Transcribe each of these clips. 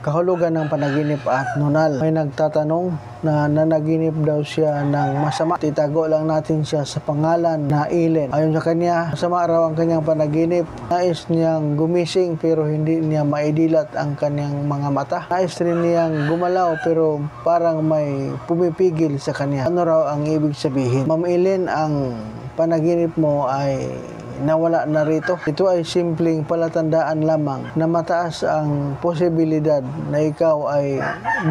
Kahulugan ng panaginip at nunal. May nagtatanong na nanaginip daw siya ng masama. Titago lang natin siya sa pangalan na Ellen. Ayon sa kanya, masama raw ang kanyang panaginip. Nais niyang gumising pero hindi niya maidilat ang kanyang mga mata. Nais rin niyang gumalaw pero parang may pumipigil sa kanya. Ano raw ang ibig sabihin? Ma'am Ellen, ang panaginip mo ay nawala na rito. Ito ay simpleng palatandaan lamang na mataas ang posibilidad na ikaw ay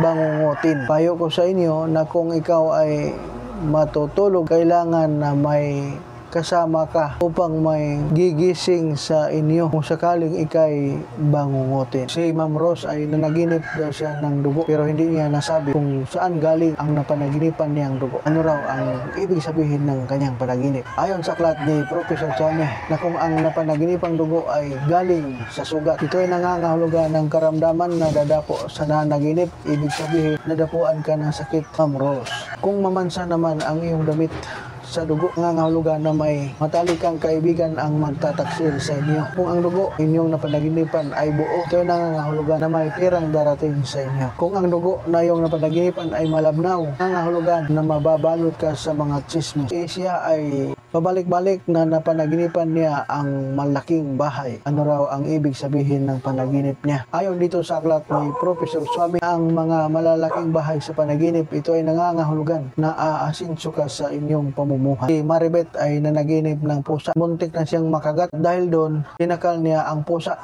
bangungutin. Payo ko sa inyo na kung ikaw ay matutulog, kailangan na may kasama ka upang may gigising sa inyo kung sakaling ikay bangungutin. Si Ma'am Rose ay nanaginip daw siya ng dugo pero hindi niya nasabi kung saan galing ang napanaginipan niyang dugo. Ano raw ang ibig sabihin ng kanyang panaginip? Ayon sa aklat ni Professor Chome na kung ang napanaginipang dugo ay galing sa sugat, ito ay nangangahulugan ng karamdaman na dadapo sa nanaginip. Ibig sabihin, nadapuan ka ng sakit, Ma'am Rose. Kung mamansa naman ang iyong damit sa dugo, nangangahulugan na may matalikang kaibigan ang magtataksil sa inyo. Kung ang dugo inyong napanaginipan ay buo, ito ay nangangahulugan na may pirang darating sa inyo. Kung ang dugo na iyong napanaginipan ay malabnaw, nangangahulugan na mababalot ka sa mga chismis. Siya ay pabalik-balik na napanaginipan niya ang malaking bahay. Ano raw ang ibig sabihin ng panaginip niya? Ayon dito sa aklat ni Professor Swami, ang mga malalaking bahay sa panaginip, ito ay nangangahulugan na aasinso ka sa inyong pamumuhay. Si Maribeth ay nanaginip ng pusa. Muntik na siyang makagat. Dahil doon, tinakal niya ang pusa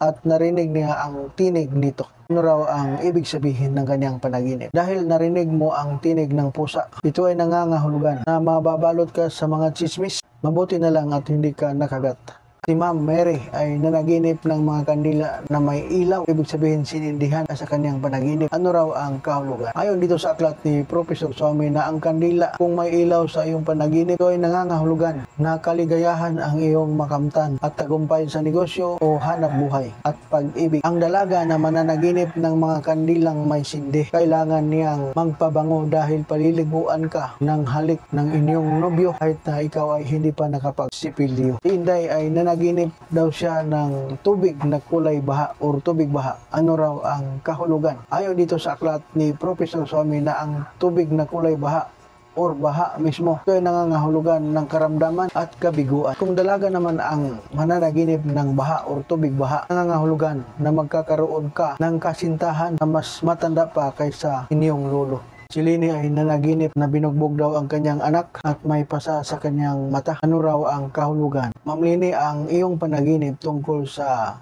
at narinig niya ang tinig nito. Ano raw ang ibig sabihin ng kanyang panaginip? Dahil narinig mo ang tinig ng pusa, ito ay nangangahulugan na mababalot ka sa mga chismis. Mabuti na lang at hindi ka nakagat. Si Ma'am Mary ay nanaginip ng mga kandila na may ilaw. Ibig sabihin, sinindihan sa kanyang panaginip. Ano raw ang kahulugan? Ayon dito sa aklat ni Professor Swami na ang kandila, kung may ilaw sa iyong panaginip, ito ay nangangahulugan na kaligayahan ang iyong makamtan at tagumpay sa negosyo o hanap buhay at pag-ibig. Ang dalaga na mananaginip ng mga kandilang may sindi, kailangan niyang magpabango dahil paliliguan ka ng halik ng inyong nobyo kahit na ikaw ay hindi pa nakapagsipilyo. Si Inday ay nanaginip daw siya ng tubig na kulay baha o tubig baha. Ano raw ang kahulugan? Ayon dito sa aklat ni Professor Swami na ang tubig na kulay baha or baha mismo, ito ay nangangahulugan ng karamdaman at kabiguan. Kung dalaga naman ang mananaginip ng baha or tubig baha, nangangahulugan na magkakaroon ka ng kasintahan na mas matanda pa kaysa inyong lolo. Si Lini ay nanaginip na binugbog daw ang kanyang anak at may pasa sa kanyang mata. Ano raw ang kahulugan? Ma'am Lini, ang iyong panaginip tungkol sa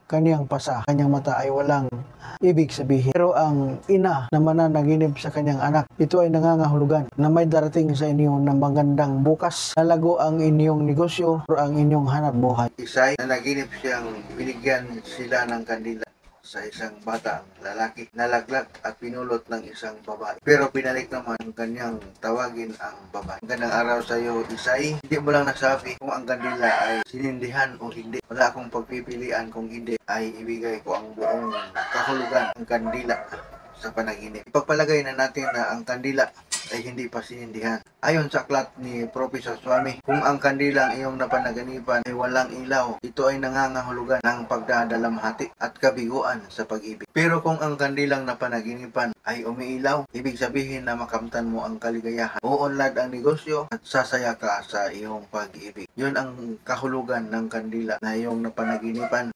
kanyang pasa, kanyang mata ay walang ibig sabihin. Pero ang ina na mananaginip sa kanyang anak, ito ay nangangahulugan na may darating sa inyo na magandang bukas. Lalago ang inyong negosyo o ang inyong hanap buhay. Isay, nanaginip siyang binigyan sila ng kandila sa isang batang lalaki, nalaglag at pinulot ng isang babae. Pero pinalik naman ang kanyang tawagin ang babae. Magandang araw sa iyo, Isay. Hindi mo lang nasabi kung ang kandila ay sinindihan o hindi. Wala akong pagpipilian kung hindi ay ibigay ko ang buong kahulugan ng kandila sa panaginip. Ipagpalagay na natin na ang kandila ay hindi pa sinindihan. Ayon sa aklat ni Professor Swami, kung ang kandilang iyong napanaginipan ay walang ilaw, ito ay nangangahulugan ng pagdadalamhati at kabiguan sa pag-ibig. Pero kung ang kandilang napanaginipan ay umiilaw, ibig sabihin na makamtan mo ang kaligayahan, uunlad ang negosyo at sasaya ka sa iyong pag-ibig. Yun ang kahulugan ng kandila na iyong napanaginipan.